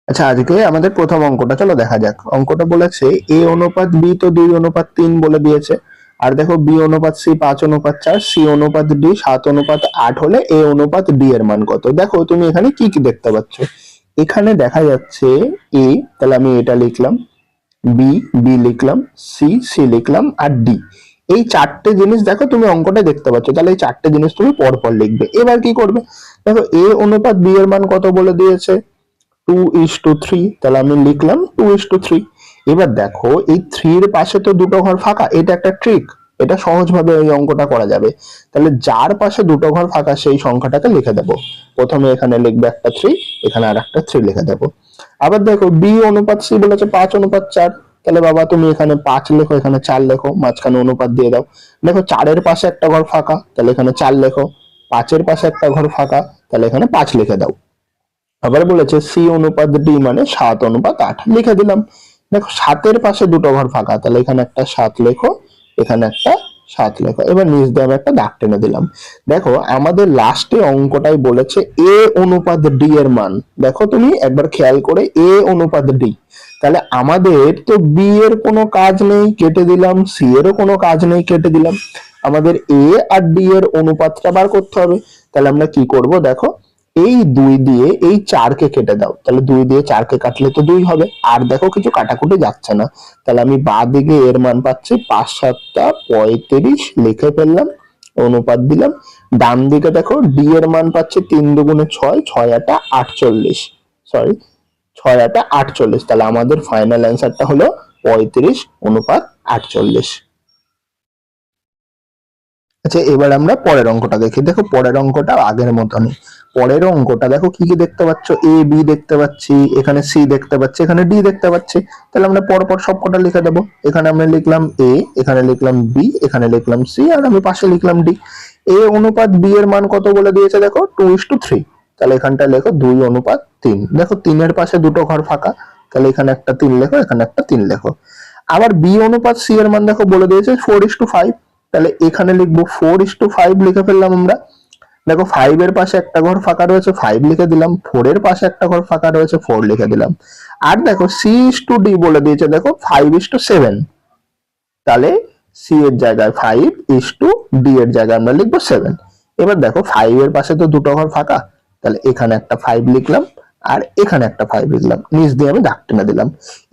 আচ্ছা, আজকে আমাদের প্রথম অঙ্কটা চলো দেখা যাক। অঙ্কটা বলেছে এ অনুপাত বি তো 2:3 বলে দিয়েছে। আর দেখো বি অনুপাত সি 5:4, সি অনুপাত ডি 7:8 হলে এ অনুপাত ডি এর মান কত? দেখো তুমি এখানে কি কি দেখতে পাচ্ছ। এখানে দেখা যাচ্ছে এ, তাহলে আমি এটা লিখলাম, বি বি লিখলাম, সি সি লিখলাম, আর ডি। এই চারটে জিনিস দেখো তুমি অঙ্কটা দেখতে পাচ্ছ, তাহলে এই চারটে জিনিস তুমি পরপর লিখবে। এবার কি করবে, দেখো এ অনুপাত বি এর মান কত বলে দিয়েছে, 2:3, তাহলে আমি লিখলাম 2:3। এবার দেখো এই 3 এর পাশে তো দুটো ঘর ফাঁকা, এটা একটা ট্রিক, এটা সহজভাবে এই অঙ্কটা করা যাবে। তাহলে যার পাশে দুটো ঘর ফাঁকা সেই সংখ্যাটাকে লিখে দেবো। প্রথমে এখানে লিখবে একটা 3, এখানে আর একটা 3 লিখে দেবো। আবার দেখো বি অনুপাত সি বলেছে 5:4, তাহলে বাবা তুমি এখানে 5 লেখো, এখানে 4 লেখো, মাঝখানে অনুপাত দিয়ে দাও। দেখো 4-এর পাশে একটা ঘর ফাঁকা, তাহলে এখানে 4 লেখো। 5-এর পাশে একটা ঘর ফাঁকা, তাহলে এখানে 5 লিখে দাও। আবার বলেছে সি অনুপাত ডি মানে 7:8, লিখে দিলাম। দেখো 7-এর পাশে দুটো ঘর ফাঁকা, তাহলে এখানে একটা 7 লেখো, এখানে একটা 7 লেখো। এবার নিচ দিয়ে আমি একটা দাগ টেনে দিলাম। দেখো আমাদের লাস্টে অঙ্কটাই বলেছে এ অনুপাত ডি এর মান। দেখো তুমি একবার খেয়াল করে, এ অনুপাত ডি, তাহলে আমাদের তো বি এর কোনো কাজ নেই, কেটে দিলাম, সি এরও কোনো কাজ নেই, কেটে দিলাম। আমাদের এ আর ডি এর অনুপাতটা বার করতে হবে। তাহলে আমরা কি করব, দেখো এই 2 দিয়ে এই 4-কে কেটে দাও, তাহলে 2 দিয়ে 4-কে কাটলে তো 2 হবে। আর দেখো কিছু কাটাকুটি যাচ্ছে না, তাহলে আমি বাঁ দিকে এর মান পাচ্ছি 5-7-35, লিখে ফেললাম, অনুপাত দিলাম। ডান দিকে দেখো ডি এর মান পাচ্ছি 3×2=6, 6-8-48, সরি 6-8-48, তাহলে আমাদের ফাইনাল অ্যান্সারটা হলো 35:48। আচ্ছা, এবার আমরা পরের অঙ্কটা দেখি। দেখো পরের অঙ্কটা আগের মতনই। পরের অঙ্কটা দেখো কি কি দেখতে পাচ্ছ, এ বি দেখতে পাচ্ছি, এখানে সি দেখতে পাচ্ছি, এখানে ডি দেখতে পাচ্ছি। তাহলে আমরা পরপর সবকটা লিখে দেবো। এখানে আমরা লিখলাম এ, এখানে লিখলাম বি, এখানে লিখলাম সি, আর আমি পাশে লিখলাম ডি। এ অনুপাত বি এর মান কত বলে দিয়েছে, দেখো 2:3, তাহলে এখানটা লেখো 2:3। দেখো 3-এর পাশে দুটো ঘর ফাঁকা, তাহলে এখানে একটা 3 লেখো, এখানে একটা 3 লেখো। আবার বি অনুপাত সি এর মান দেখো বলে দিয়েছে 4:5, তাহলে এখানে লিখবো 4:5, লিখে ফেললাম আমরা। দেখো 5-এর পাশে একটা ঘর ফাঁকা রয়েছে, 5 লিখে দিলাম। 4-এর পাশে একটা ঘর ফাঁকা রয়েছে, 4 লিখে দিলাম। আর দেখো C/D বলে দিয়েছে দেখো 5:7, তাহলে সি এর জায়গায় 5:D এর জায়গায় আমরা লিখবো 7। এবার দেখো 5-এর পাশে তো দুটো ঘর ফাঁকা, তাহলে এখানে একটা 5 লিখলাম, আর এখানে একটা 5 লিখলাম, নিচ দিয়ে আমি দাগ টেনে দিলাম।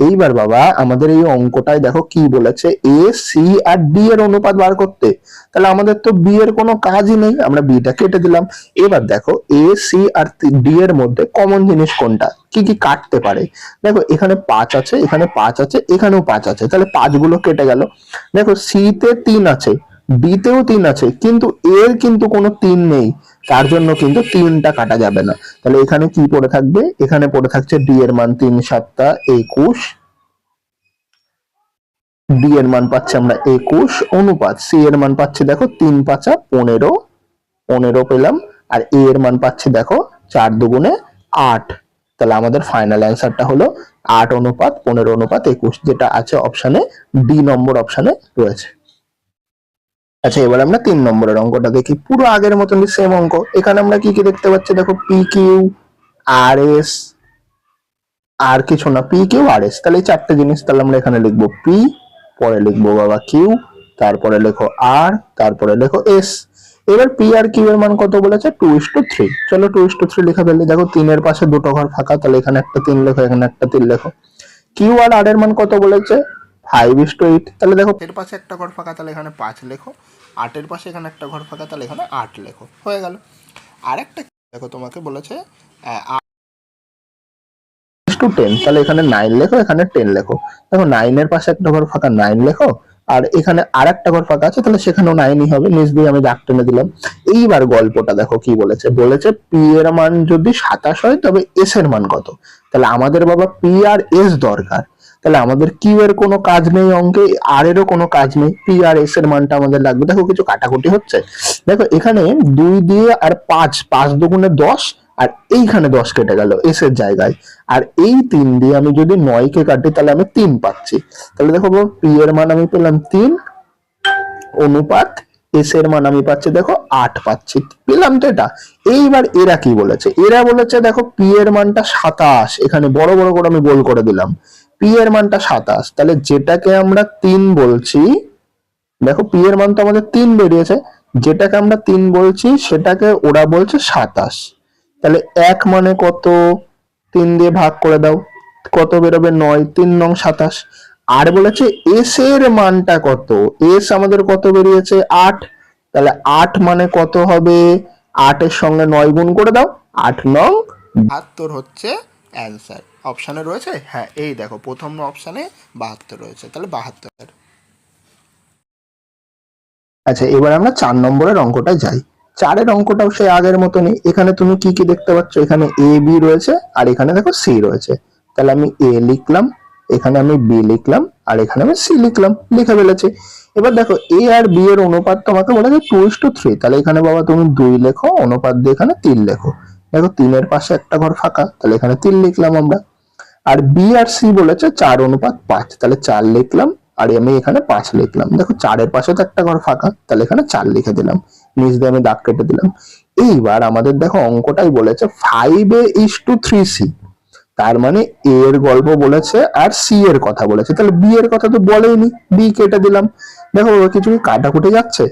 এইবার বাবা আমাদের এই অঙ্কটায় দেখো কি বলেছে, এ সি আর ডি এর অনুপাত বার করতে। তাহলে আমাদের তো বি এর কোনো কাজই নেই, আমরা বিটা কেটে দিলাম। এবার দেখো এ সি আর ডি এর মধ্যে কমন জিনিস কোনটা, কি কি কাটতে পারে। দেখো এখানে 5 আছে, এখানে 5 আছে, এখানেও 5 আছে, তাহলে 5 গুলো কেটে গেল। দেখো সি তে 3 আছে, ডি তেও 3 আছে, কিন্তু এর কিন্তু কোনো 3 নেই, তার জন্য কিন্তু 3টা কাটা যাবে না। তাহলে এখানে কি পড়ে থাকবে, এখানে পড়ে থাকছে ডি এর মান 3×7=21, ডি এর মান পাচ্ছি আমরা 21, অনুপাত সি এর মান পাচ্ছি দেখো 3×5=15, 15 পেলাম। আর এ এর মান পাচ্ছি দেখো 4×2=8। তাহলে আমাদের ফাইনাল অ্যান্সারটা হলো 8:15:21, যেটা আছে অপশনে ডি নম্বর অপশনে রয়েছে। আচ্ছা, এবার আমরা 3 নম্বরের অঙ্কটা দেখি। পুরো আগের মতনই সেম অঙ্ক। এখানে আমরা কি কি দেখতে পাচ্ছি, দেখো পি কিউ আর এস, আর কিছু না, পি কিউ আর এস, তাহলে এই চারটে জিনিস। তাহলে আমরা এখানে লিখবো পি, পরে লিখবো বাবা কিউ, তারপরে লেখো আর, তারপরে লেখো এস। এবার পি আর কিউ এর মান কত বলেছে, 2:3। চলো 2:3 লিখে ফেললি। দেখো 3-এর পাশে দুটো ঘর ফাঁকা, তাহলে এখানে একটা 3 লেখো, এখানে একটা 3 লেখো। কিউ আর এর মান কত বলেছে, 5:8, তাহলে দেখো এর পাশে একটা ঘর ফাঁকা, তাহলে এখানে 5 লেখো। 8-এর পাশে এখানে একটা ঘর ফাঁকা, তাহলে এখানে 8 লেখো, হয়ে গেল। আর একটা দেখো তোমাকে বলেছে 10, তাহলে এখানে 9 লেখো, এখানে 10 লেখো। দেখো 9-এর পাশে একটা ঘর ফাঁকা, 9 লেখো, আর এখানে আর একটা ঘর ফাঁকা আছে, তাহলে সেখানেও 9ই হবে, নিচ দিয়ে আমি দাগ টেনে দিলাম। এইবার গল্পটা দেখো কি বলেছে, বলেছে পি এর মান যদি 27 হয় তবে এস এর মান কত। তাহলে আমাদের বাবা পি আর এস দরকার, তাহলে আমাদের কিউ এর কোনো কাজ নেই অঙ্কে, আর এরও কোনো কাজ নেই, পি আর এস এর মানটা আমাদের লাগবে। দেখো কিছু কাটাকুটি হচ্ছে, দেখো এখানে 2 দিয়ে আর 5, 5×2=10, আর এইখানে 10 কেটে গেল এস এর জায়গায়। আর এই 3 দিয়ে আমি যদি 9-কে কাটি, তাহলে আমি 3 পাচ্ছি। তাহলে দেখো পি এর মান আমি পেলাম 3, অনুপাত এস এর মান আমি পাচ্ছি দেখো 8 পাচ্ছি, পেলাম তো এটা। এইবার এরা কি বলেছে, এরা বলেছে দেখো পি এর মানটা 27, এখানে বড় বড় করে আমি গোল করে দিলাম, পি এর মানটা 27, তাহলে যেটাকে আমরা 3 বলছি, দেখো পি এর মান তো আমাদের 3 বেরিয়েছে, যেটাকে আমরা 3 বলছি সেটাকে ওরা বলছে 27। তাহলে 1 মানে কত, 3 দিয়ে ভাগ করে দাও, কত বেরোবে 9, 3 নং 27। আর বলেছে এস এর মানটা কত, এস আমাদের কত বেরিয়েছে 8, তাহলে 8 মানে কত হবে, 8 এর সঙ্গে 9 গুণ করে দাও, 8 নং 72 হচ্ছে অ্যান্সার। অপশানে রয়েছে, হ্যাঁ এই দেখো প্রথম অপশানে 72 রয়েছে, তাহলে 72। আচ্ছা এবার আমরা 4 নম্বরের অঙ্কটা যাই। 4-এর অঙ্কটাও সেই আগের মতনই, এখানে তুমি কি কি দেখতে পাচ্ছ, এখানে এ বি রয়েছে আর এখানে দেখো সি রয়েছে, তাহলে আমি এ লিখলাম, এখানে আমি বি লিখলাম আর এখানে আমি সি লিখলাম, লিখে ফেলেছি। এবার দেখো এ আর বি এর অনুপাত তোমাকে বলেছে 2:3, তাহলে এখানে বাবা তুমি 2 লেখো, অনুপাত দিয়ে এখানে 3 লেখো। দেখো 3-এর পাশে একটা ঘর ফাঁকা, তাহলে এখানে 3 লিখলাম আমরা। আর বি আর সি বলেছে 4:5, তাহলে 4 লিখলাম আর আমি এখানে 5 লিখলাম। দেখো 4-এর পাশে তো একটা ঘর ফাঁকা, তাহলে এখানে 4 লিখে দিলাম, নিচ দিয়ে আমি দাগ কেটে দিলাম। এইবার আমাদের দেখো অঙ্কটাই বলেছে 5a:3c, তার মানে এ এর গল্প বলেছে আর সি এর কথা বলেছে, তাহলে বি এর কথা তো বলেইনি, বি কেটে দিলাম। দেখো কিছু কি কাটাকুটি যাচ্ছে,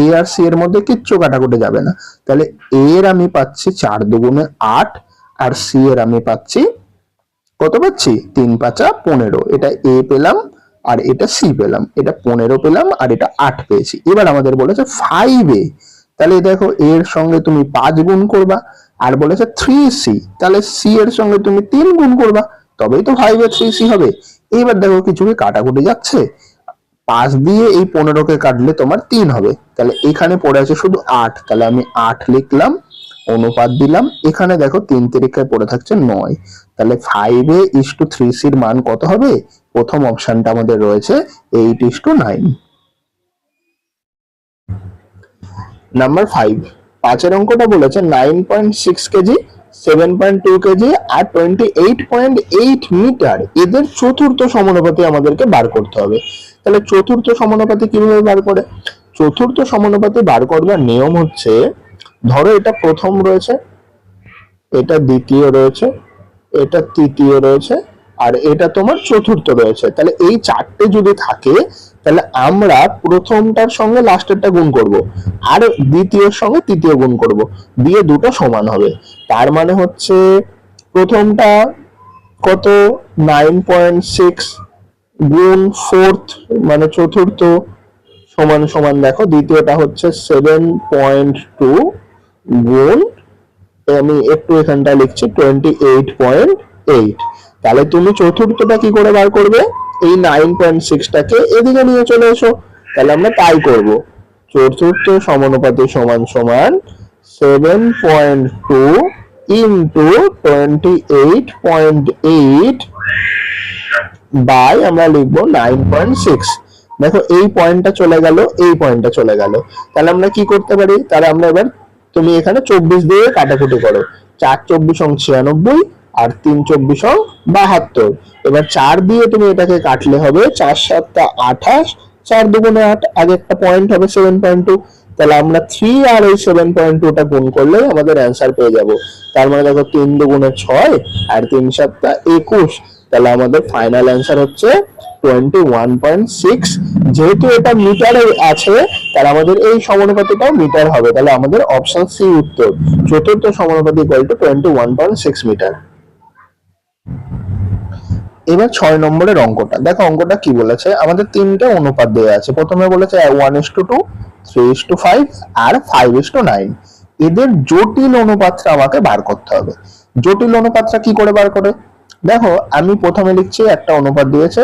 এ আর সি এর মধ্যে কিচ্ছু কাটাকুটি যাবে না, তাহলে এ এর আমি পাচ্ছি 4 দুগুণে 8 আর সি এর আমি পাচ্ছি কত পাচ্ছি 3×5 = 15, এটা এ পেলাম আর এটা সি পেলাম, এটা 15 পেলাম আর এটা 8 পেয়েছি। এবার আমাদের বলেছে 5a, তাহলে দেখো এর সঙ্গে তুমি 5 গুণ করবা, আর বলেছে 3c, তাহলে সি এর সঙ্গে তুমি 3 গুণ করবা, তবেই তো 5a3c হবে। এবার দেখো কিছু কি কাটাকুটি যাচ্ছে, 5 দিয়ে এই 15কে কাটলে তোমার 3 হবে, তাহলে এখানে পড়ে আছে শুধু 8, তাহলে আমি 8 লিখলাম, অনুপাত দিলাম, এখানে দেখো 3 তিরিকায় পড়ে থাকছে 9, তাহলে 5a:3c এর মান কত হবে, প্রথম অপশনটা আমাদের রয়েছে 8:9। নাম্বার 5, 5-এর অঙ্কটা বলেছে 9.6 কেজি, 7.2 কেজি আর 28.8 মিটার এদের চতুর্থ সমানুপাতি আমাদেরকে বার করতে হবে। তাহলে চতুর্থ সমানুপাতি কিভাবে বার করে, চতুর্থ সমানুপাতি বার করবার নিয়ম হচ্ছে, ধরো এটা প্রথম রয়েছে, এটা দ্বিতীয় রয়েছে, এটা তৃতীয় রয়েছে আর এটা তোমার চতুর্থ রয়েছে, তাহলে এই 4টে যদি থাকে তাহলে আমরা প্রথমটার সঙ্গে লাস্টেরটা গুণ করব আর দ্বিতীয়র সঙ্গে তৃতীয় গুণ করব, দিয়ে দুটো সমান হবে। তার মানে হচ্ছে প্রথমটা কত 9.6 গুণ ফোর্থ মানে চতুর্থ সমান সমান দেখো দ্বিতীয়টা হচ্ছে 7.2 গুণ, আমি একটু এখানটা লিখছি 28.8, তাহলে তুমি চতুর্থটা কি করে বার করবে, এই 9.6টাকে এদিকে নিয়ে চলে এসো, তাহলে আমরা তাই করব। চতুর্থ সমানুপাতি সমান সমান 7.2 ইন্টু 28.8 বাই আমরা লিখবো 9.6। দেখো এই পয়েন্টটা চলে গেল, এই পয়েন্টটা চলে গেল, তাহলে আমরা কি করতে পারি, তাহলে আমরা এবার তুমি এখানে 24 দিয়ে কাটাকুটি করো, 4×24 = 96 আর 3×24 = 72। এবার 4 দিয়ে তুমি এটাকে কাটলে হবে 4×7 = 28, 4 দুগুণে 8, আগে একটা পয়েন্ট হবে 7.2, তাহলে আমরা 3 আর এই 7.2টা গুণ করলে আমাদের অ্যান্সার পেয়ে যাব। তার মানে দেখো 3 দুগুণে 6 আর 3×7 = 21, তাহলে আমাদের ফাইনাল অ্যান্সার হচ্ছে 21.6। যেহেতু এটা মিটারে আছে তাহলে আমাদের এই সমানুপাতিটাও মিটার হবে, তাহলে আমাদের অপশন সি উত্তর, চতুর্থ সমানুপাতি = 21.6 মিটার। এবার 6 নম্বরের অঙ্কটা দেখো, অঙ্কটা কি বলেছে, আমাদের 3টে অনুপাত দেওয়া আছে, প্রথমে বলেছে 1:2, 3:5 আর 5:9, এদের জটিল অনুপাতটা আমাকে বার করতে হবে। জটিল অনুপাতটা কি করে বার করে, দেখো আমি প্রথমে লিখছি, একটা অনুপাত দিয়েছে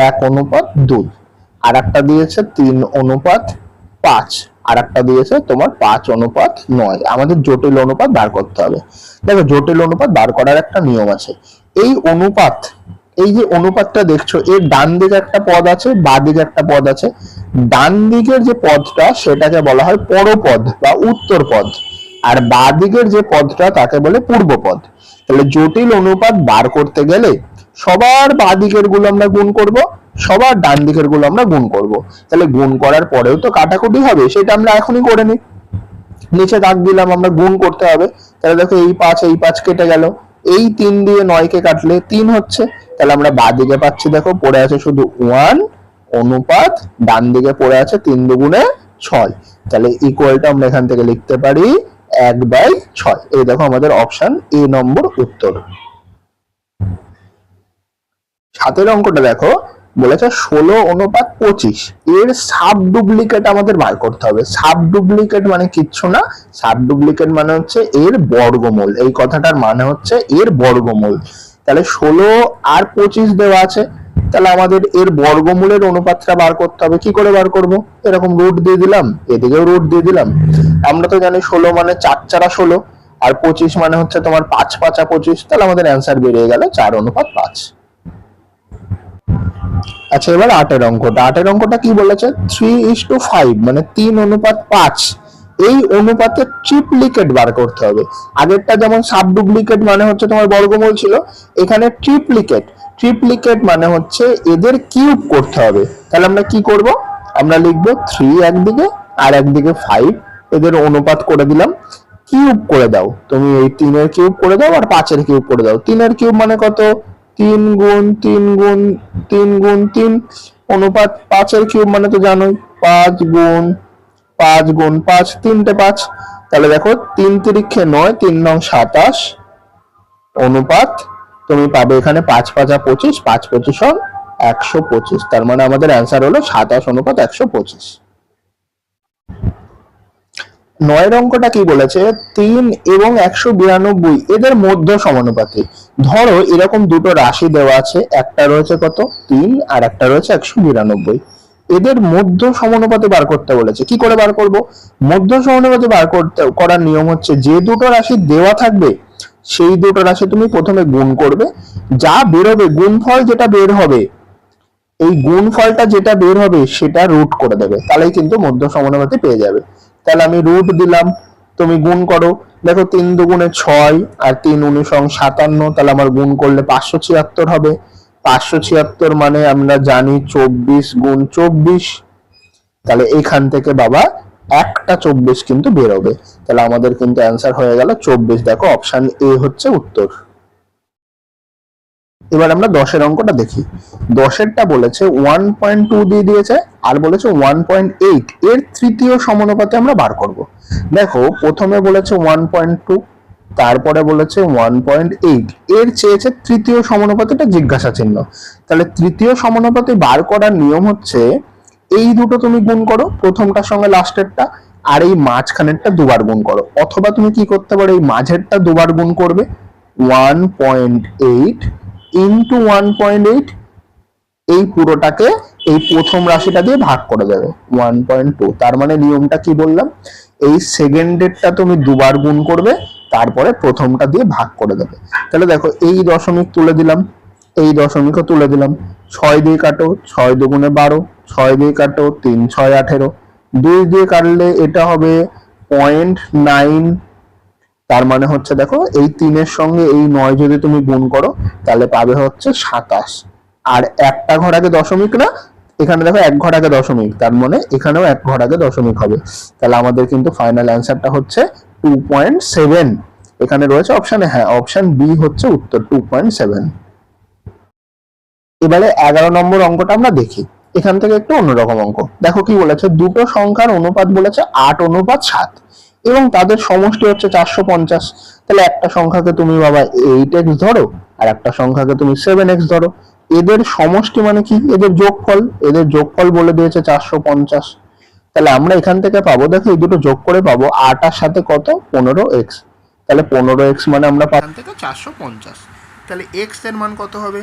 1:2, আর একটা দিয়েছে 3:5 আর একটা দিয়েছে তোমার 5:9, আমাদের জটিল অনুপাত বার করতে হবে। দেখো জটিল অনুপাত বার করার একটা নিয়ম আছে, এই অনুপাত, এই যে অনুপাতটা দেখছো এর ডান দিকে একটা পদ আছে, বাঁ দিকে একটা পদ আছে, ডান দিকের যে পদটা সেটাকে বলা হয় পরপদ বা উত্তর পদ, আর বাঁ দিকের যে পদটা তাকে বলে পূর্ব পদ। তাহলে জটিল অনুপাত বার করতে গেলে সবার বাঁ দিকের গুলো আমরা গুণ করব, সবার ডান দিকের গুলো আমরা গুণ করব। তাহলে গুণ করার পরেও তো কাটাকুটি হবে, সেটা আমরা এখনই করে নিই। নিচে দাগ দিলাম, আমরা গুণ করতে হবে। তাহলে দেখো এই 5 কেটে গেল, এই 3 দিয়ে 9 কে কাটলে 3 হচ্ছে। তাহলে আমরা বাঁ দিকে পাচ্ছি, দেখো পড়ে আছে শুধু 1 অনুপাত, ডান দিকে পড়ে আছে 3 দুগুণে 6। তাহলে ইকুয়ালটা আমরা এখান থেকে লিখতে পারি 1/6। এই দেখো আমাদের অপশন এ নম্বর উত্তর। 7 অঙ্কটা দেখো, বলেছে 16:25 এর সাব ডুপ্লিকেট আমাদের বার করতে হবে। সাব ডুপ্লিকেট মানে কিচ্ছু না, সাব ডুপ্লিকেট মানে হচ্ছে এর বর্গমূল। এই কথাটার মানে হচ্ছে এর বর্গমূল। তাহলে 16 আর 25 দেওয়া আছে, তাহলে আমাদের এর বর্গমূলের অনুপাতটা বার করতে হবে। কি করে বার করব? এরকম রুট দিয়ে দিলাম, এদিকেও রুট দিয়ে দিলাম। আমরা তো জানি 16 মানে 4 4 16, আর 25 মানে হচ্ছে তোমার 5 5 25। তাহলে আমাদের অ্যান্সার বেরিয়ে গেল 4:5। আচ্ছা, এবার 8 অঙ্কটা। 8 অঙ্কটা কি বলেছে? 3:5 মানে 3:5, এই অনুপাতের ট্রিপ্লিকেট বার করতে হবে। আগেরটা যেমন সাব ডুপ্লিকেট মানে হচ্ছে তোমার বর্গমূল ছিল, এখানে ট্রিপ্লিকেট। ট্রিপ্লিকেট মানে হচ্ছে এদের কিউব করতে হবে। তাহলে আমরা কি করব? আমরা লিখবো 3 একদিকে আর একদিকে 5, এদের অনুপাত করে দিলাম। কিউব করে দাও, তুমি এই 3 এর কিউব করে দাও আর 5 এর কিউব করে দাও। 3 এর কিউব মানে কত? 3 গুণ 3 গুণ 3 গুণ 3 অনুপাত 5 এর কিউব মানে তো জানোই 5 গুণ 5 গুণ 5, 3টে 5। তাহলে দেখো 3 তিরিক্ষে 9, 3 নং 27 অনুপাত তুমি পাবে এখানে 5 5 25, 5 25 125। তার মানে আমাদের অ্যান্সার হলো 27:125। 9 অঙ্কটা কি বলেছে? 3 এবং 192 এদের মধ্য সমানুপাতিক। ধরো এরকম দুটো রাশি দেওয়া আছে, একটা রয়েছে কত 3 আর একটা রয়েছে 192। এদের মধ্য সমানুপাতি বার করতে বলেছে। কি করে বার করব? মধ্য সমানুপাতি বার করার নিয়ম হচ্ছে, যে দুটো রাশি দেওয়া থাকবে সেই দুটো রাশি তুমি প্রথমে গুণ করবে, যা বেরোবে গুণফল যেটা বের হবে, এই গুণফলটা যেটা বের হবে সেটা রুট করে দেবে, তাহলেই কিন্তু মধ্য সমানুপাতি পেয়ে যাবে। তাহলে আমি রুট দিলাম, তুমি গুণ করো। দেখো 3 দুগুণে 6 আর 3 19 57, তাহলে আমার গুণ করলে 576 হবে। 576 মানে আমরা জানি 24 গুণ 24। তাহলে এখান থেকে বাবা একটা 24 কিন্তু বেরোবে। তাহলে আমাদের কিন্তু অ্যান্সার হয়ে গেল 24। দেখো অপশন এ হচ্ছে উত্তর। এবার আমরা 10 অঙ্কটা দেখি। 10টা বলেছে 1.2 দিয়ে দিয়েছে আর বলেছে 1.8 এর তৃতীয় সমানুপাতে আমরা বার করব। দেখো প্রথমে বলেছে 1.2, তারপরে বলেছে 1.8, এর চেয়েছে তৃতীয় সমানুপাতিটা জিজ্ঞাসা চিহ্ন। তাহলে তৃতীয় সমানুপাতি বার করার নিয়ম হচ্ছে, এই দুটো তুমি গুণ করো, প্রথমটার সঙ্গে লাস্টেরটা, আর এই মাঝখানেরটা দুবার গুণ করো। অথবা তুমি কি করতে পারো, এই মাঝেরটা দুবার গুণ করবে, 1.8 ইন্টু 1.8, এই পুরোটাকে এই প্রথম রাশিটা দিয়ে ভাগ করে দেবে 1.2। তার মানে নিয়মটা কি বললাম, এই সেকেন্ডেরটা তুমি দুবার গুণ করবে, তারপরে প্রথমটা দিয়ে ভাগ করে দেবে। তাহলে দেখো এই দশমিক তুলে দিলাম, এই দশমিকও তুলে দিলাম। 6 দিয়ে কাটো, 6 দুগুণে 12, 6 দিয়ে কাটো 3 6 18, 2 দিয়ে কাটলে এটা হবে 0.9। তার মানে হচ্ছে দেখো এই 3-এর সঙ্গে এই 9 যদি তুমি গুণ করো তাহলে পাবে হচ্ছে 27। আর একটা ঘর আগে দশমিক না, এখানে দেখো এক ঘর আগে দশমিক, তার মানে এখানেও এক ঘর আগে দশমিক হবে। তাহলে আমাদের কিন্তু ফাইনাল অ্যান্সারটা হচ্ছে 2.7। এখানে রয়েছে অপশনে, হ্যাঁ অপশন বি হচ্ছে উত্তর, 2.7। এবারে 11 নম্বর অঙ্কটা আমরা দেখি। এখান থেকে একটু অন্যরকম অঙ্ক। দেখো কি বলেছে, দুটো সংখ্যার অনুপাত বলেছে 8:7 এবং তাদের সমষ্টি হচ্ছে 450। তাহলে একটা সংখ্যাকে তুমি বাবা 8x ধরো আর একটা সংখ্যাকে তুমি 7x ধরো। এদের সমষ্টি মানে কি? এদের যোগফল। এদের যোগফল বলে দিয়েছে 450। তাহলে আমরা এখান থেকে পাবো, দেখো এই দুটো যোগ করে পাবো 8 আর সাথে কত 15x। তাহলে 15x মানে আমরা পাবো থেকে 450। তাহলে x এর মান কত হবে?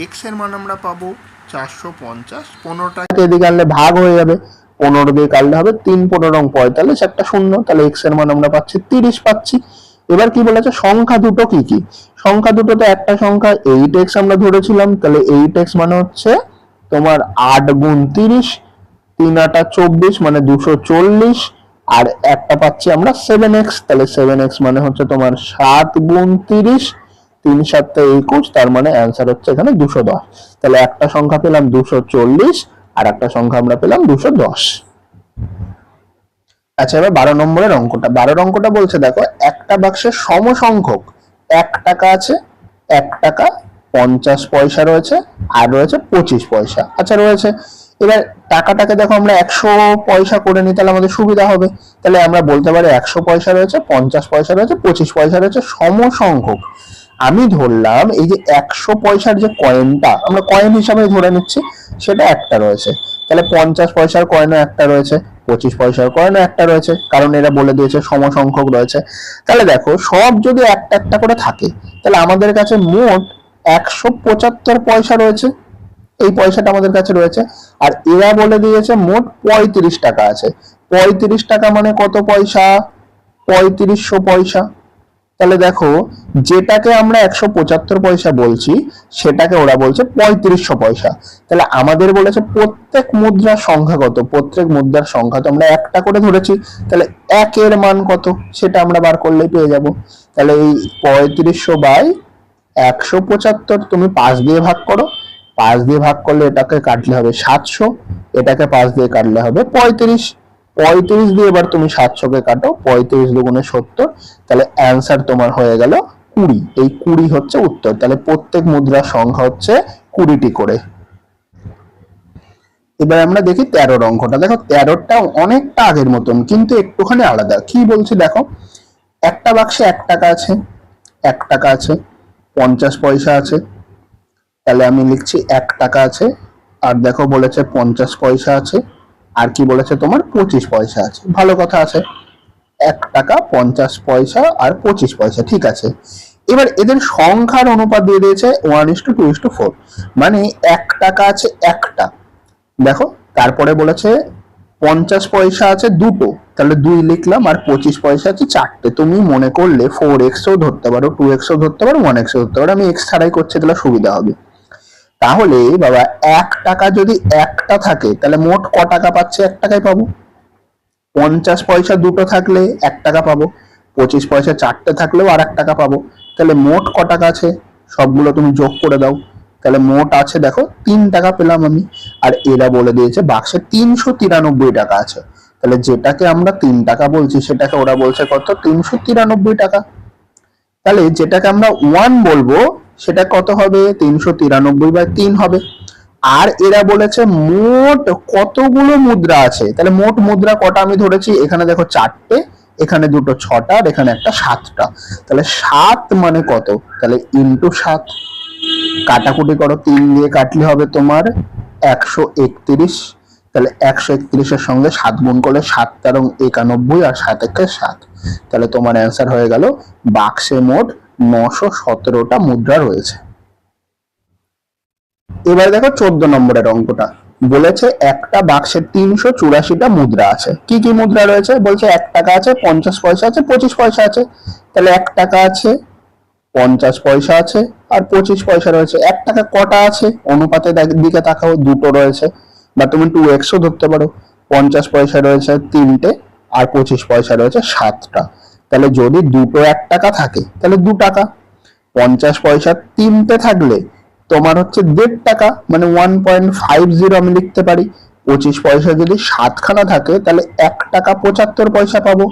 x এর মান আমরা পাবো 450। 15টাকে এদিকে আনলে ভাগ হয়ে যাবে, 15 দিয়ে কাটলে হবে 3 15 45, একটা শূন্য। তাহলে x এর মান আমরা পাচ্ছি 30 পাচ্ছি। এবার কি বলেছে, সংখ্যা দুটো কি কি? সংখ্যা দুটো তো একটা সংখ্যা 8x আমরা ধরেছিলাম, তাহলে 8x মানে হচ্ছে তোমার 8 গুণ 30, 3 8 24 মানে 240, আর একটা পাচ্ছি আমরা 7x, তাহলে 7x মানে হচ্ছে তোমার 7 গুণ 30, 3 7 21, তার মানে অ্যান্সার হচ্ছে এখানে 210। তাহলে একটা সংখ্যা পেলাম 240 আর একটা সংখ্যা আমরা পেলাম 210। আচ্ছা, এবার 12 নম্বরের অঙ্কটা। 12 অঙ্কটা বলছে দেখো, একটা বাক্সের সমসংখ্যক 1 টাকা আছে, 1 টাকা 50 পয়সা রয়েছে, আর রয়েছে 25 পয়সা। আচ্ছা রয়েছে, এবার টাকাটাকে দেখো আমরা 100 পয়সা করে নিই, তাহলে আমাদের সুবিধা হবে। তাহলে আমরা বলতে পারি 100 পয়সা রয়েছে, 50 পয়সা রয়েছে, 25 পয়সা রয়েছে, সমসংখ্যক। আমি ধরলাম এই যে 100 পয়সার যে কয়েনটা আমরা কয়েন হিসাবে ধরে নিচ্ছি, সেটা একটা রয়েছে। তাহলে 50 পয়সার কয়েনও একটা রয়েছে, 25 পয়সার কয়েনও একটা রয়েছে, কারণ এরা বলে দিয়েছে সমসংখ্যক রয়েছে। তাহলে দেখো সব যদি একটা একটা করে থাকে, তাহলে আমাদের কাছে মোট 175 পয়সা রয়েছে। এই পয়সাটা আমাদের কাছে রয়েছে। আর এরা বলে দিয়েছে মোট 35 টাকা আছে। 35 টাকা মানে কত পয়সা? 3500 পয়সা। তাহলে দেখো, যেটাকে আমরা 175 পয়সা বলছি, সেটাকে ওরা বলছে 3500 পয়সা। তাহলে আমাদের বলেছে প্রত্যেক মুদ্রার সংখ্যা কত? প্রত্যেক মুদ্রার সংখ্যা তো আমরা একটা করে ধরেছি, তাহলে 1 এর মান কত সেটা আমরা বার করলেই পেয়ে যাব। তাহলে এই 3500 বাই 175 তুমি 5 দিয়ে ভাগ করো। 5 দিয়ে ভাগ করলে এটাকে কাটলে হবে 700, এটাকে 5 দিয়ে কাটলে হবে 35। 35 দিয়ে এবার তুমি 700 কে কাটো, 35 দুগুণে 70, তাহলে অ্যান্সার তোমার হয়ে গেল 20। এই 20 হচ্ছে উত্তর। তাহলে প্রত্যেক মুদ্রার সংখ্যা হচ্ছে 20টি করে। এবার আমরা দেখি 13 অঙ্কটা। দেখো 13টা অনেকটা আগের মতন, কিন্তু একটুখানি আলাদা। কি বলছি দেখো, একটা বাক্সে 1 টাকা আছে, 1 টাকা আছে, 50 পয়সা আছে। তাহলে আমি লিখছি 1 টাকা আছে, আর দেখো বলেছে 50 পয়সা আছে, আর কি বলেছে তোমার 25 পয়সা আছে। ভালো কথা আছে, 1 টাকা 50 পয়সা আর 25 পয়সা, ঠিক আছে। এবার এদের সংখ্যার অনুপাত দিয়ে দিয়েছে 1:2:4, মানে 1 টাকা আছে একটা, দেখো তারপরে বলেছে 50 পয়সা আছে দুটো, তাহলে 2 লিখলাম, আর 25 পয়সা আছে 4টে। তুমি মনে করলে 4x ও ধরতে পারো, 2x ও ধরতে পারো, 1x ও ধরতে পারো। আমি x ছাড়াই করছি, তাহলে সুবিধা হবে। তাহলে বাবা 1 টাকা যদি একটা থাকে, তাহলে মোট ক টাকা পাচ্ছে? 1 টাকায় পাবো। 50 পয়সা দুটো থাকলে 1 টাকা পাবো, 25 পয়সা 4টে থাকলেও আর 1 টাকা পাবো। তাহলে মোট ক টাকা আছে সবগুলো তুমি যোগ করে দাও। তাহলে মোট আছে দেখো 3 টাকা পেলাম আমি। আর এরা বলে দিয়েছে বাক্সে 393 টাকা আছে। তাহলে যেটাকে আমরা 3 টাকা বলছি, সেটাকে ওরা বলছে কত? 393 টাকা। তাহলে যেটাকে আমরা 1 বলবো, সেটা কত হবে? 393/3 হবে। আর এরা বলেছে মোট কতগুলো মুদ্রা আছে। তাহলে মোট মুদ্রা কটা আমি ধরেছি? এখানে দেখো 4টে, এখানে দুটো 6টা, আর এখানে একটা 7টা। তাহলে 7 মানে কত? তাহলে ইন্টু 7। কাটাকুটি করো, 3 দিয়ে কাটলে হবে তোমার 131। তাহলে 131 এর সঙ্গে 7 গুণ করলে 7 তেরো 91, আর 7 একে 7। তাহলে তোমার অ্যান্সার হয়ে গেল বাক্সে মোট 917টা মুদ্রা রয়েছে। এবার দেখো 14 নম্বরের অঙ্কটা। বলেছে একটা বাক্সে 384টা মুদ্রা আছে। কি কি মুদ্রা রয়েছে? বলছে 1 টাকা আছে, 50 পয়সা আছে, 25 পয়সা আছে। তাহলে 1 টাকা আছে, 50 পয়সা আছে, আর 25 পয়সা রয়েছে। 1 টাকা কটা আছে? অনুপাতের দিকে তাকাও, দুটো রয়েছে, বা তুমি 2x ও ধরতে পারো। 50 পয়সা রয়েছে 3টে, আর 25 পয়সা রয়েছে 7টা। তাহলে যদি দুটো 1 টাকা থাকে, তাহলে 2 টাকা। 50 পয়সা 3টে থাকলে তোমার হচ্ছে 1.5 টাকা, মানে 1.50 আমি লিখতে পারি। 25 পয়সা যদি 7খানা থাকে, তাহলে 1 টাকা 75 পয়সা পাবো,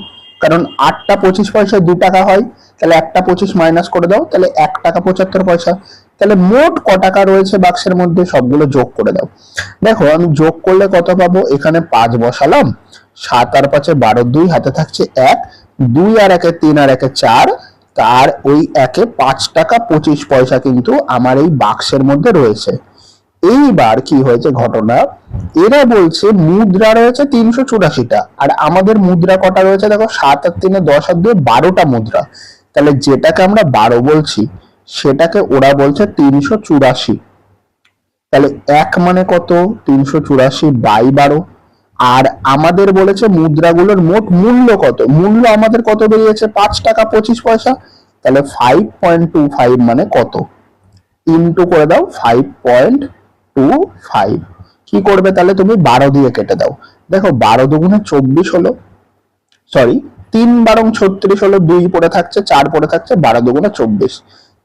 কারণ 8টা 25 পয়সায় 2 টাকা হয়। তাহলে 1টা 25 মাইনাস করে দাও, তাহলে 1 টাকা 75 পয়সা। তাহলে মোট ক টাকা রয়েছে বাক্সের মধ্যে সবগুলো যোগ করে দাও। দেখো আমি যোগ করলে কত পাবো? এখানে 5 বসালাম, 7 আর 5 12, 2 হাতে থাকছে 1, 2 আর 1 3 আর 1 4, তার ওই 5 টাকা 25 পয়সা কিন্তু আমার এই বাক্সের মধ্যে রয়েছে। এইবার কি হয়েছে ঘটনা, এরা বলছে মুদ্রা রয়েছে 384টা, আর আমাদের মুদ্রা কটা রয়েছে? দেখো 7 আর 3 10 আর 2 12টা মুদ্রা। তাহলে যেটাকে আমরা 12 বলছি, সেটাকে ওরা বলছে 384। তাহলে 1 মানে কত? 384/12। আর আমাদের বলেছে মুদ্রাগুলোর মোট মূল্য কত? মূল্য আমাদের কত বেরিয়েছে? 5 টাকা 25 পয়সা। তাহলে 5.25 মানে কত? ইন্টু করে দাও 5.25। কি করবে? তাহলে তুমি 12 দিয়ে কেটে দাও। দেখো 12 দুগুণে 24 হলো, সরি 3 12 36 হলো, 2 পড়ে থাকছে, 4 পড়ে থাকছে, 12 দুগুণে 24।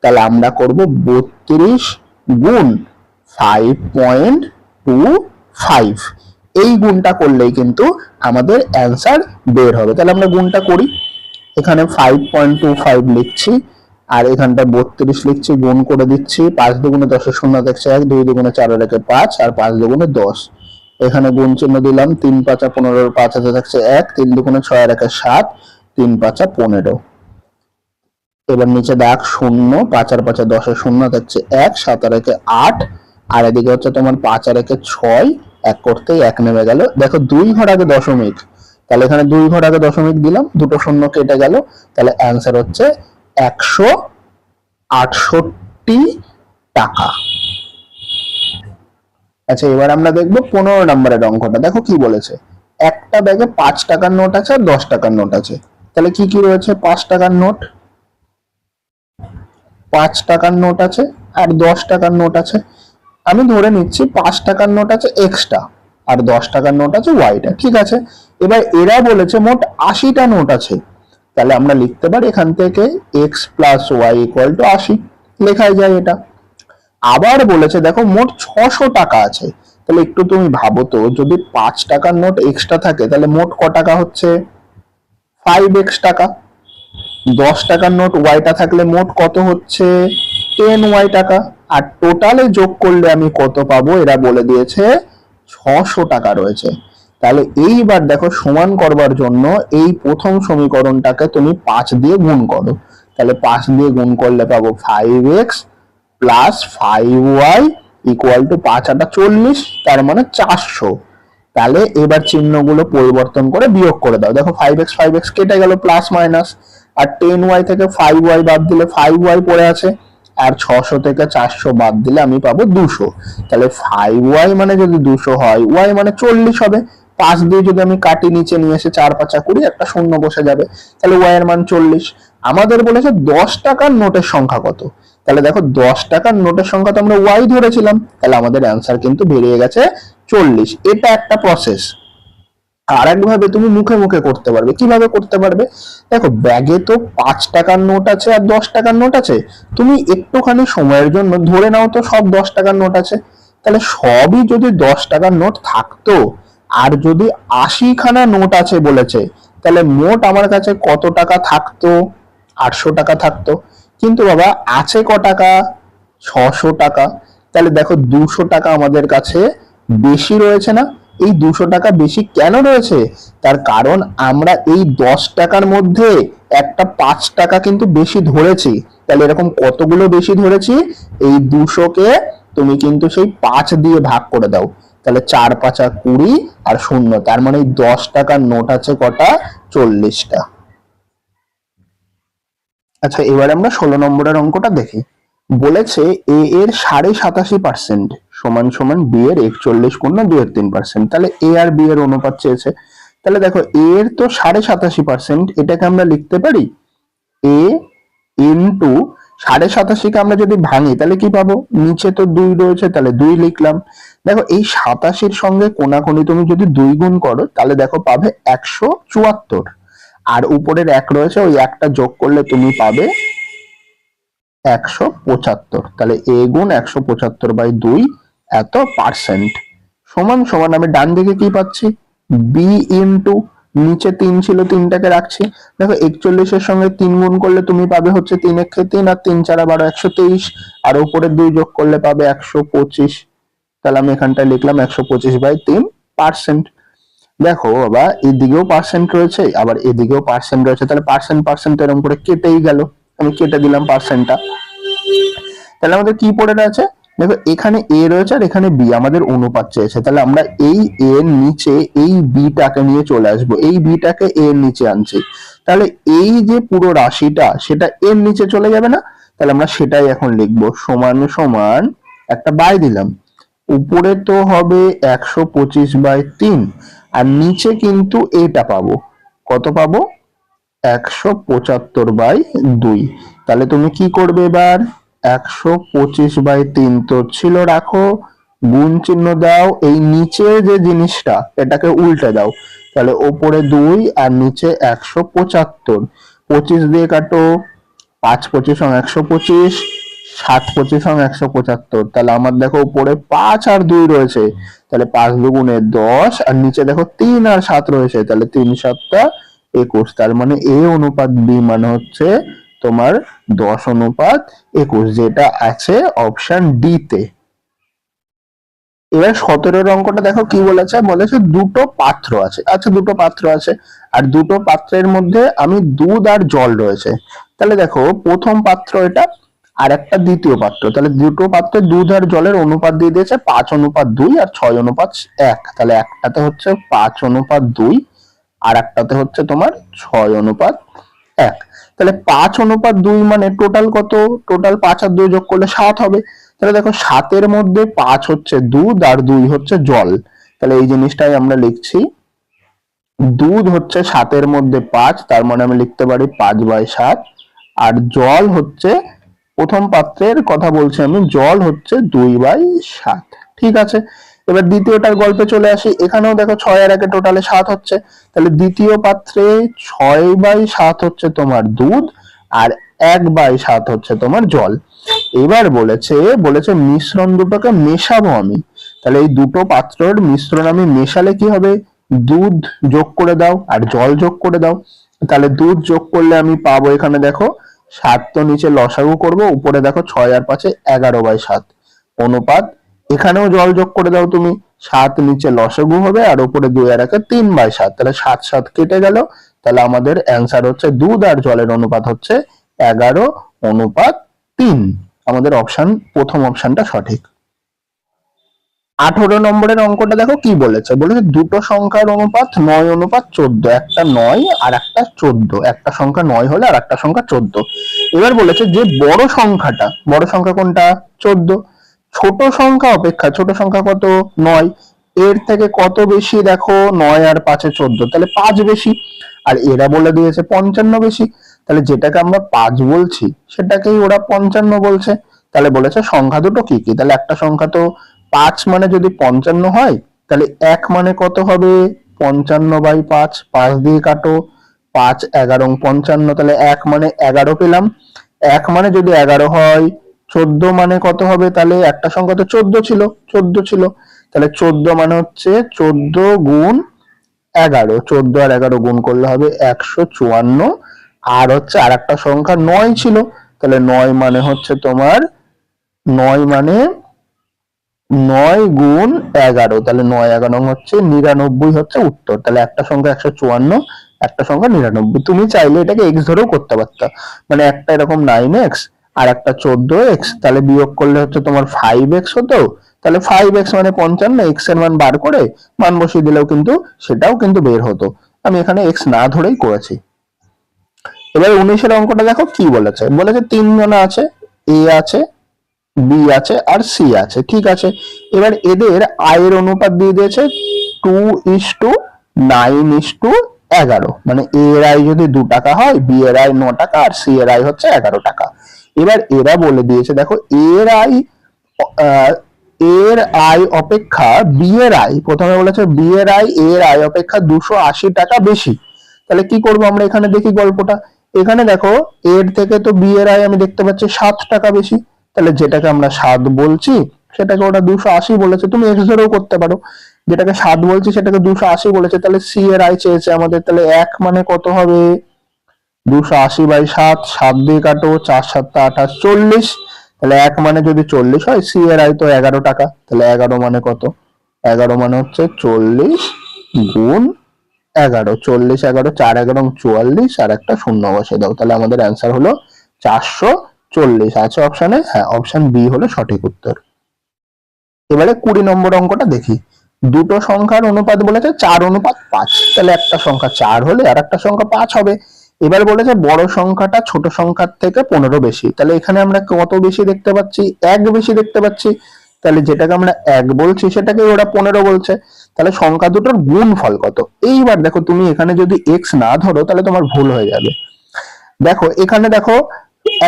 তাহলে আমরা করব 32 গুণ 5.25। এই গুণটা করলেই কিন্তু আমাদের অ্যান্সার বের হবে। তাহলে আমরা গুণটা করি। এখানে 5.25 লিখছি আর এখানটা 32 লিখছি, গুণ করে দিচ্ছি। 5 দুগুণে 10 শূন্য থাকছে 1, 2 দুগুণে 4 রেখে 5 আর 5 দুগুণে 10। এখানে গুণ চিহ্ন দিলাম, 3 5 15, 5 হাতে থাকছে 1, 3 দুগুণে 6 রেখে 7, 3 5 15। এবার নিচে দাগ শূন্য, 5 আর 5 10 শূন্য থাকছে 1, 7 আর 1 8, আর এদিকে হচ্ছে তোমার 5 আর 1 6, 1 করতেই 1 নেমে গেল। দেখো 2 ঘর আগে দশমিক, তাহলে এখানে 2 ঘর আগে দশমিক দিলাম, দুটো শূন্য কেটে গেল। তাহলে অ্যান্সার হচ্ছে 168 টাকা। আচ্ছা, এবার আমরা দেখবো 15 নম্বরের অঙ্কটা। দেখো কি বলেছে, একটা ব্যাগে 5 টাকার নোট আছে আর 10 টাকার নোট আছে। তাহলে কি কি রয়েছে? 5 টাকার নোট, 5 টাকার নোট আছে আর 10 টাকার নোট আছে। আমি ধরে নিচ্ছি 5 টাকার নোট আছে এক্সটা আর 10 টাকার নোট আছে ওয়াইটা, ঠিক আছে। এবার এরা বলেছে মোট 80টা নোট আছে। তাহলে আমরা লিখতে পারি এখান থেকে x plus y equal to 80, লেখাই যায় এটা। আবার বলেছে দেখো মোট 600 টাকা আছে। তাহলে একটু তুমি ভাবো তো, যদি 5 টাকার নোট এক্সট্রা থাকে তাহলে মোট ক টাকা হচ্ছে? 5x টাকা। 10 টাকার নোট ওয়াইটা থাকলে মোট কত হচ্ছে? 10y টাকা। আর টোটালে যোগ করলে আমি কত পাবো? এরা বলে দিয়েছে 600 টাকা রয়েছে। তাহলে এইবার দেখো সমান করবার জন্য এই প্রথম সমীকরণটাকে তুমি 5 দিয়ে গুণ করো। তাহলে 5 দিয়ে গুণ করলে পাবো 5x plus 5y equal to 5 আটা 40, তার মানে 400। তাহলে এবার চিহ্নগুলো পরিবর্তন করে বিয়োগ করে দাও। দেখো 5x কেটে গেল, প্লাস মাইনাস, আর 10y থেকে 5y বাদ দিলে 5y পড়ে আছে, আর 600 থেকে 400 বাদ দিলে আমি পাবো 200। তাহলে 5y মানে যদি 200 হয়, y মানে 40 হবে। 5 দিয়ে যদি আমি কাটি নিচে নিয়ে এসে 4 5 20, একটা শূন্য বসে যাবে। তাহলে y এর মান 40। আমাদের বলেছে 10 টাকার নোটের সংখ্যা কত। তাহলে দেখো 10 টাকার নোটের সংখ্যা তো আমরা y ধরেছিলাম, তাহলে আমাদের অ্যান্সার কিন্তু বেরিয়ে গেছে 40। এটা একটা প্রসেস। আর একভাবে তুমি মুখে মুখে করতে পারবে। কিভাবে করতে পারবে? দেখো ব্যাগে তো 5 টাকার নোট আছে আর 10 টাকার নোট আছে। তুমি একটুখানি সময়ের জন্য ধরে নাও তো সব 10 টাকার নোট আছে। তাহলে সবই যদি 10 টাকার নোট থাকতো, আর যদি 80 খানা নোট আছে বলেছে, তাহলে মোট আমার কাছে কত টাকা থাকতো? 800 টাকা থাকতো। কিন্তু বাবা আছে ক টাকা? 600 টাকা। তাহলে দেখো 200 টাকা আমাদের কাছে বেশি রয়েছে না? এই 200 টাকা বেশি কেন রয়েছে? তার কারণ আমরা এই 10 টাকার মধ্যে একটা 5 টাকা কিন্তু বেশি ধরেছি। তাহলে এরকম কতগুলো বেশি ধরেছি? এই 200কে তুমি কিন্তু সেই 5 দিয়ে ভাগ করে দাও। তাহলে 4 5 20 আর শূন্য, তার মানে 10 টাকার নোট আছে কটা? 40টা। আচ্ছা, এবারে আমরা 16 নম্বরের অঙ্কটা দেখি। বলেছে এ এর 87.5% সমান সমান বি এর 41 গুণ 2.3%। তাহলে এ আর বি এর অনুপাত চেয়েছে। তাহলে দেখো এ এর তো 87.5%, এটাকে আমরা লিখতে পারি এ ইন্টু 87.5 কে আমরা যদি ভাঙি তাহলে কি পাবো? নিচে তো 2 রয়েছে, তাহলে 2 লিখলাম। দেখো এই 87 সঙ্গে কোনাকুনি তুমি যদি 2 গুণ করো তাহলে দেখো পাবে 174, আর উপরের 1 রয়েছে, ওই একটা যোগ করলে তুমি পাবে 175। তাহলে এ গুণ 175/2 এত পার্সেন্ট সমান সমান আমি ডান দিকে কি পাচ্ছি? বি ইন্টু নিচে 3 ছিল, 3টাকে রাখছি। দেখো 41 এর সঙ্গে 3 গুণ করলে তুমি পাবে হচ্ছে 3 1 3 আর 3 4 12 123, আর উপরে 2 যোগ করলে পাবে 125। তাহলে আমি এখানটা লিখলাম 125/3%। দেখো বাবা এদিকেও পার্সেন্ট রয়েছে আবার এদিকেও পার্সেন্ট রয়েছে, তাহলে পার্সেন্ট পার্সেন্ট এরকম করে কেটেই গেল। আমি কেটে দিলাম পার্সেন্টটা। তাহলে আমাদের কি পড়ে আছে? দেখো এখানে এ রয়েছে আর এখানে বি, আমাদের অনুপাত চেয়েছে। তাহলে আমরা এই এ এর নিচে এই বিটাকে নিয়ে চলে আসবো, এই বিটাকে এ এর নিচে আনছি। তাহলে এই যে পুরো রাশিটা সেটা এর নিচে চলে যাবে না? তাহলে আমরা সেটাই এখন লিখবো, সমান সমান একটা বাই দিলাম। উপরে তো হবে 125/3, আর নিচে কিন্তু এটা পাবো, কত পাবো? 175/2। তাহলে তুমি কি করবে এবার? 125/3 তো ছিল, রাখো, গুণ চিহ্ন দাও, এই নিচে যে জিনিসটা এটাকে উল্টে দাও। তাহলে ওপরে 2 আর নিচে 175, 25 দিয়ে কাটো 5×25 = 125, 7×25 = 175। তাহলে আমার দেখো উপরে 5 আর 2 রয়েছে, তাহলে 5 × 2 = 10, আর নিচে দেখো 3 আর 7 রয়েছে, তাহলে 3 × 7 = 21। তার মানে এ অনুপাত বি মানে হচ্ছে তোমার 10:21, যেটা আছে অপশন ডি তে। এবার 17 অঙ্কটা দেখো কি বলেছে, বলেছে দুটো পাত্র আছে। আচ্ছা, দুটো পাত্র আছে আর দুটো পাত্রের মধ্যে আমি দুধ আর জল রয়েছে। তাহলে দেখো প্রথম পাত্র এটা আর একটা দ্বিতীয় পাত্র, তাহলে দুটো পাত্রে দুধ আর জলের অনুপাত দিয়ে দিয়েছে 5:2 আর 6:1। তাহলে একটাতে হচ্ছে 5:2 আর একটাতে হচ্ছে তোমার 6:1। তাহলে 5:2 মানে টোটাল কত? টোটাল 5 আর 2 যোগ করলে 7 হবে। তাহলে দেখো 7-এর মধ্যে 5 হচ্ছে দুধ আর 2 হচ্ছে জল। তাহলে এই জিনিসটাই আমরা লিখছি, দুধ হচ্ছে 7-এর মধ্যে 5, তার মানে আমি লিখতে পারি 5/7। আর জল হচ্ছে, প্রথম পাত্রের কথা বলছি আমি, জল হচ্ছে 2/7। ঠিক আছে, এবার দ্বিতীয়টার গল্পে চলে আসি। এখানেও দেখো 6 আর 1 টোটালে 7 হচ্ছে, তাহলে দ্বিতীয় পাত্রে 6/7 হচ্ছে তোমার দুধ আর 1/7 হচ্ছে তোমার জল। এবার বলেছে মিশ্রণ দুটোকে মেশাবো আমি। তাহলে এই দুটো পাত্রের মিশ্রণ আমি মেশালে কি হবে? দুধ যোগ করে দাও আর জল যোগ করে দাও। তাহলে দুধ যোগ করলে আমি পাবো, এখানে দেখো 7 তো নিচে লসাগু করব, উপরে দেখো 6 আর 5 11/7 অনুপাত। এখানেও জল যোগ করে দাও তুমি, 7 নিচে লসাগু হবে আর উপরে 2 আর 1 3/7। তাহলে 7 কেটে গেল। তাহলে আমাদের অ্যান্সার হচ্ছে দুধ আর জলের অনুপাত হচ্ছে 11:3। আমাদের প্রথম অপশনটা সঠিক। 18 নম্বরের অঙ্কটা দেখো কি বলেছে, দুটো সংখ্যার অনুপাত 9:14, একটা 9 আর একটা 14। একটা সংখ্যা 9 হলে আর একটা সংখ্যা 14। এবার বলেছে যে বড় সংখ্যা কোনটা? 14। ছোট সংখ্যা অপেক্ষা ছোট সংখ্যা কত? 9। এর থেকে কত বেশি? দেখো 9 আর 5 14, তাহলে 5 বেশি। আর এরা বলে দিয়েছে 55 বেশি, তাহলে যেটাকে আমরা 5 বলছি সেটাকেই ওরা 55 বলছে। তাহলে বলেছে সংখ্যা দুটো কি কি? তাহলে একটা সংখ্যা তো 5 মানে যদি 55 হয়, তাহলে 1 মানে কত হবে? 55/5। 5 দিয়ে কাটো, 5 11 55, তাহলে 1 মানে 11 পেলাম। 1 মানে যদি 11 হয়, 14 মানে কত হবে? তাহলে একটা সংখ্যা তো 14 ছিল, তাহলে 14 মানে হচ্ছে 14 গুণ 11, 14 আর 11 গুণ করলে হবে 154। আর হচ্ছে আর একটা সংখ্যা 9 ছিল, তাহলে 9 মানে হচ্ছে তোমার 9 মানে 9 গুণ 11, তাহলে 9 11 হচ্ছে 99 হচ্ছে উত্তর। তাহলে একটা সংখ্যা 154, একটা সংখ্যা 99। তুমি চাইলে এটাকে x ধরেও করতে পারতা, মানে একটা এরকম 9x আর একটা 14x, তাহলে বিয়োগ করলে হচ্ছে তোমার 5x হতো। তাহলে 5x মানে 55, x এর মান বার করে মান বসিয়ে দিলেও কিন্তু সেটাও কিন্তু বের হতো। আমি এখানে x না ধরেই করেছি। এবার 19-এর অঙ্কটা দেখো কি বলেছে, তিন জনা আছে, a আছে, বি আছে আর সি আছে। ঠিক আছে, এবার এদের আয়ের অনুপাত দিয়ে দিয়েছে 2:9:11, মানে এ এর আয় যদি 2 টাকা হয়, বি এর আয় 9 টাকা আর সি এর আয় হচ্ছে 11 টাকা। এবার এরা বলে দিয়েছে দেখো এর আয় অপেক্ষা বি এর আয়, প্রথমে বলেছে বি এর আয় এর আয় অপেক্ষা 280 টাকা বেশি। তাহলে কি করবো আমরা? এখানে দেখি গল্পটা। এখানে দেখো এর থেকে তো বি এর আয় আমি দেখতে পাচ্ছি 7 টাকা বেশি, তাহলে যেটাকে আমরা 7 বলছি সেটাকে ওটা 280 বলেছে। তুমি এক্স ধরেও করতে পারো, যেটাকে 7 বলছি সেটাকে 280 বলেছে। তাহলে সি এর আয় চেয়েছে আমাদের, তাহলে 1 মানে কত হবে? 280/7, 7 দিয়ে কাটো, 4 7 28 40। তাহলে 1 মানে যদি 40 হয়, সি এর আয় তো 11 টাকা, তাহলে 11 মানে কত? 11 মানে হচ্ছে 40 গুণ 11, 40 11 4 11 44 আর একটা শূন্য বসে দাও। তাহলে আমাদের অ্যান্সার হলো 440 আছে অপশনে। হ্যাঁ, অপশন বি হলো সঠিক উত্তর। এবারে 20 নম্বর অঙ্কটা দেখি। দুটো সংখ্যার অনুপাত বলেছে 4:5, তাহলে একটা সংখ্যা 4 হলে আর একটা সংখ্যা 5 হবে। এবার বলেছে বড় সংখ্যাটা ছোট সংখ্যার থেকে 15 বেশি, তাহলে এখানে আমরা কত বেশি দেখতে পাচ্ছি? 1 বেশি দেখতে পাচ্ছি। তাহলে যেটাকে আমরা 1 বলছি সেটাকে ওরা 15 বলছে। তাহলে সংখ্যা দুটোর গুণফল কত? এইবার দেখো তুমি এখানে যদি x না ধরো তাহলে তোমার ভুল হয়ে যাবে। দেখো এখানে দেখো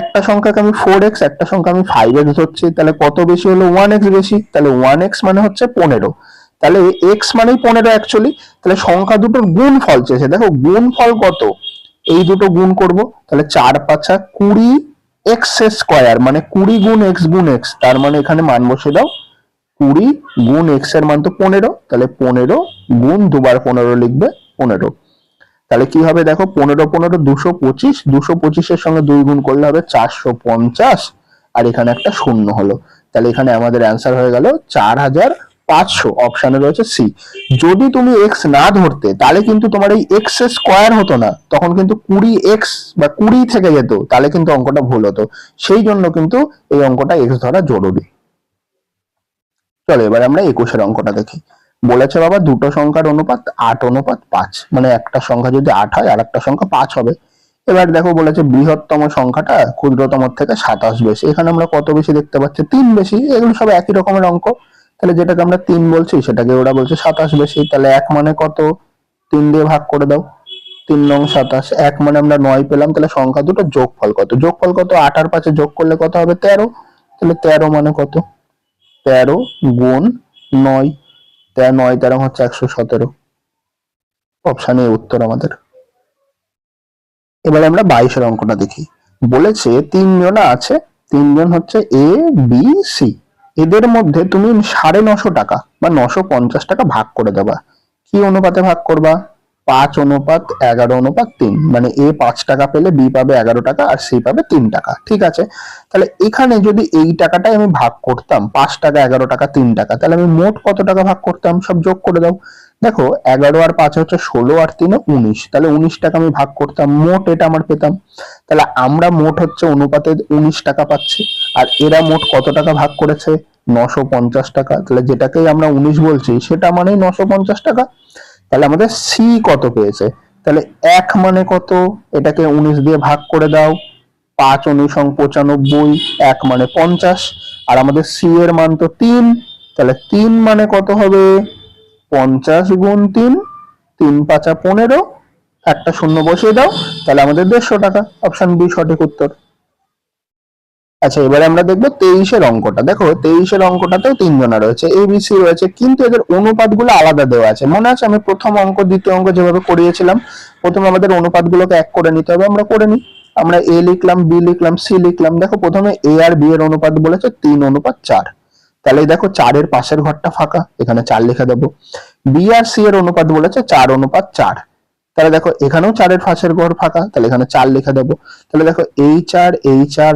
একটা সংখ্যাকে আমি 4x, একটা সংখ্যা আমি 5x ধরছি, তাহলে কত বেশি হলো? 1x বেশি। তাহলে 1x মানে হচ্ছে 15, তাহলে x মানেই 15 অ্যাকচুয়ালি। তাহলে সংখ্যা দুটোর গুণফল চেয়েছে, দেখো গুণফল কত? এই দুটো গুণ করব, তাহলে 4×5 = 20 এক্স স্কোয়ার, মানে 20 গুণ এক্স গুণ এক্স, তার মানে এখানে মান বসে দাও 20 গুণ এক্স এর মান তো 15, তাহলে 15 গুণ 2×15 লিখবে 15। তাহলে কি হবে দেখো, 15×15 225, 225-এর সঙ্গে 2 গুণ করলে হবে 450, আর এখানে একটা শূন্য হলো। তাহলে এখানে আমাদের অ্যান্সার হয়ে গেল 4500, অপশানে রয়েছে সি। যদি তুমি এক্স না ধরতে তাহলে কিন্তু তোমার এই এক্স স্কোয়ার হতো না, তখন কিন্তু 20x বা 20 থেকে যেত, তাহলে কিন্তু অঙ্কটা ভুল হতো। সেই জন্য কিন্তু এই অঙ্কটা এক্স ধরা জরুরি। চলো এবার আমরা 21-এর অঙ্কটা দেখি। বলেছে বাবা দুটো সংখ্যার অনুপাত 8:5, মানে একটা সংখ্যা যদি 8 হয় আর একটা সংখ্যা 5 হবে। এবার দেখো বলেছে বৃহত্তম সংখ্যাটা ক্ষুদ্রতম থেকে 27 বেশি। এখানে আমরা কত বেশি দেখতে পাচ্ছি? 3 বেশি। এগুলো সব একই রকমের অঙ্ক। তাহলে যেটাকে আমরা 3 বলছি সেটাকে ওরা বলছে 27 বেশি। তাহলে 1 মানে কত? 3 দিয়ে ভাগ করে দাও, 3 নং 27। 1 মানে আমরা 9 পেলাম। তাহলে সংখ্যা দুটো যোগফল কত? যোগফল কত? 8 আর 5 যোগ করলে কত হবে? 13। তাহলে 13 মানে কত? 13 গুণ 9, 9 13 হচ্ছে 117। অপশানে উত্তর আমাদের। এবারে আমরা 22-এর অঙ্কটা দেখি। বলেছে তিনজন আছে, তিনজন হচ্ছে এ বি সি, এদের মধ্যে তুমি 950 টাকা বা 950 টাকা ভাগ করে দেবা। কি অনুপাতে ভাগ করবা? 5:11:3, মানে এ 5 টাকা পেলে বি পাবে 11 টাকা আর সি পাবে 3 টাকা। ঠিক আছে, তাহলে এখানে যদি এই টাকাটাই আমি ভাগ করতাম, 5 টাকা 11 টাকা 3 টাকা, তাহলে আমি মোট কত টাকা ভাগ করতাম? সব যোগ করে দাও। দেখো 11 আর 5 হচ্ছে 16 আর 3 19, তাহলে 19 টাকা আমি ভাগ করতাম, মোট এটা আমার পেতাম। তাহলে আমরা মোট হচ্ছে অনুপাতে 19 টাকা পাচ্ছি, আর এরা মোট কত টাকা ভাগ করেছে? 950 টাকা। তাহলে যেটাকেই আমরা 19 বলছি সেটা মানে 950 টাকা। তাহলে আমাদের সি কত পেয়েছে? তাহলে 1 মানে কত? এটাকে 19 দিয়ে ভাগ করে দাও, 5×9=95, 1 মানে 50, আর আমাদের সি এর মান তো 3। তাহলে 3 মানে কত হবে? 50 গুণ 3, 3×5=15, একটা শূন্য বসিয়ে দাও, তাহলে আমাদের 150 টাকা। অপশন বি সঠিক উত্তর। আচ্ছা এবারে আমরা দেখবো 23-এর অঙ্কটা। দেখো 23-এর অঙ্কটাতেও তিনজনা রয়েছে, এ বি সি রয়েছে, কিন্তু এদের অনুপাতগুলো আলাদা দেওয়া আছে। মনে আছে আমি প্রথম অঙ্ক দ্বিতীয় অঙ্ক যেভাবে করিয়েছিলাম? প্রথমে আমাদের অনুপাতগুলোকে এক করে নিতে হবে, আমরা করে নিই। আমরা এ লিখলাম, বি লিখলাম, সি লিখলাম। দেখো প্রথমে এ আর বি এর অনুপাত বলেছে 3:4, তাহলে দেখো 4-এর পাশের ঘরটা ফাঁকা, এখানে 4 লিখে দেবো। বি আর সি এর অনুপাত বলেছে 4:4, তাহলে দেখো এখানেও 4-এর পাশের ঘর ফাঁকা, তাহলে এখানে 4 লিখে দেবো। তাহলে দেখো এই 4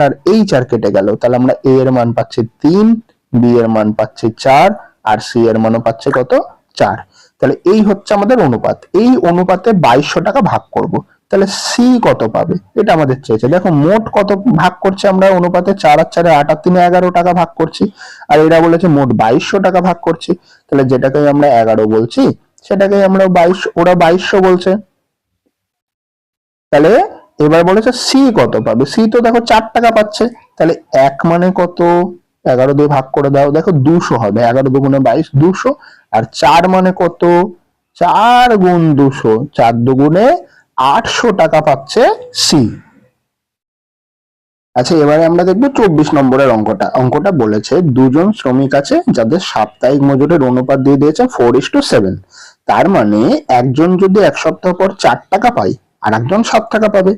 আর এই 4 কেটে গেল, তাহলে আমরা এ এর মান পাচ্ছি 3, বি এর মান পাচ্ছি 4, আর সি এর মানও পাচ্ছি কত? 4। তাহলে এই হচ্ছে আমাদের অনুপাত। এই অনুপাতে 2200 টাকা ভাগ করব, তাহলে সি কত পাবে এটা আমাদের চেয়েছে। দেখো মোট কত ভাগ করছে আমরা অনুপাতে? 4 আর 4 8 আর 3 11 টাকা ভাগ করছি, আর এরা বলেছে মোট 2200 টাকা ভাগ করছি। তাহলে যেটাকে আমরা 11 বলছি সেটাকে আমরা 22, ওরা 2200 বলছে। তাহলে এবার বলেছে সি কত পাবে? সি তো দেখো 4 টাকা পাচ্ছে। তাহলে 1 মানে কত? 11 দিয়ে ভাগ করে দাও, দেখো 200 হবে। 11 দুগুণে 22, 200। আর 4 মানে কত? 4 গুণ 200, 4 দুগুণে 800 টাকা পাচ্ছে সি। আচ্ছা এবারে আমরা দেখবো 24 নম্বরের অঙ্কটা। অঙ্কটা বলেছে দুজন শ্রমিক আছে যাদের সাপ্তাহিক মজুরির অনুপাত দিয়ে দিয়েছে 4:7। তার মানে একজন যদি এক সপ্তাহ পর 4 টাকা পায় আর একজন 7 টাকা পাবে,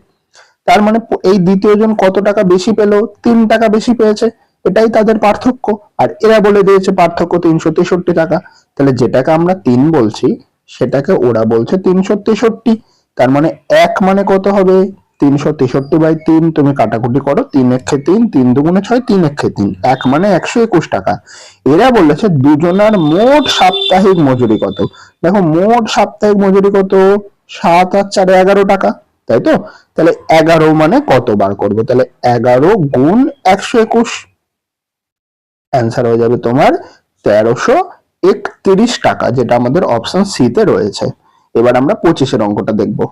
তার মানে এই দ্বিতীয় জন কত টাকা বেশি পেল? 3 টাকা বেশি পেয়েছে, এটাই তাদের পার্থক্য। আর এরা বলে দিয়েছে পার্থক্য 363 টাকা। তাহলে যেটাকে আমরা 3 বলছি সেটাকে ওরা বলছে 363। তার মানে 1 মানে কত হবে? 363/3, তুমি কাটাকুটি করো, 3 একে 3, 3 দুগুণে 6, 3 একে 3, 1 মানে 121 টাকা। এরা বলেছে দুজনার মোট সাপ্তাহিক মজুরি কত। দেখো মোট সাপ্তাহিক মজুরি কত? 7 আর 4 11 টাকা, তাই তো? তাহলে 11 মানে কত বার করবো? তাহলে 11 গুণ 121, অ্যান্সার হয়ে যাবে তোমার 1331 টাকা, যেটা আমাদের অপশন সি তে রয়েছে। এবার আমরা 25-এর অঙ্কটা দেখবো।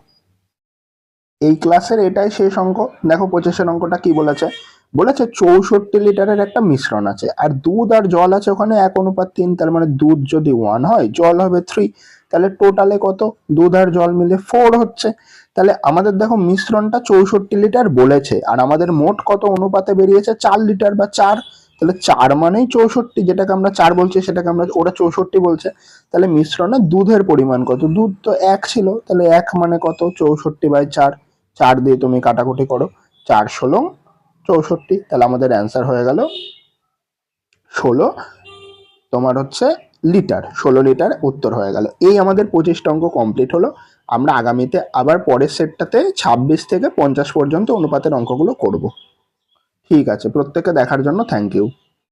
এই ক্লাসের এটাই শেষ অঙ্ক। দেখো 25-এর অঙ্কটা কি বলেছে? বলেছে 64 লিটারের একটা মিশ্রণ আছে, আর দুধ আর জল আছে ওখানে 1:3। তার মানে দুধ যদি 1 হয়, জল হবে 3। তাহলে টোটালে কত? দুধ আর জল মিলে 4 হচ্ছে। তাহলে আমাদের দেখো মিশ্রণটা 64 লিটার বলেছে, আর আমাদের মোট কত অনুপাতে বেরিয়েছে? 4 লিটার বা 4। তাহলে 4 মানেই 64, যেটাকে আমরা 4 বলছি সেটাকে আমরা ওরা 64 বলছে। তাহলে মিশ্রণে দুধের পরিমাণ কত? দুধ তো 1 ছিল, তাহলে 1 মানে কত? 64/4। 4 দিয়ে তুমি কাটাকুটি করো, 4 ষোলো 64, তাহলে আমাদের অ্যান্সার হয়ে গেল 16 তোমার হচ্ছে লিটার, 16 লিটার উত্তর হয়ে গেল। এই আমাদের 25টা অঙ্ক কমপ্লিট হলো। আমরা আগামীতে আবার পরের সেটটাতে 26 থেকে 50 পর্যন্ত অনুপাতের অঙ্কগুলো করব। ঠিক আছে, প্রত্যেকে দেখার জন্য থ্যাংক ইউ।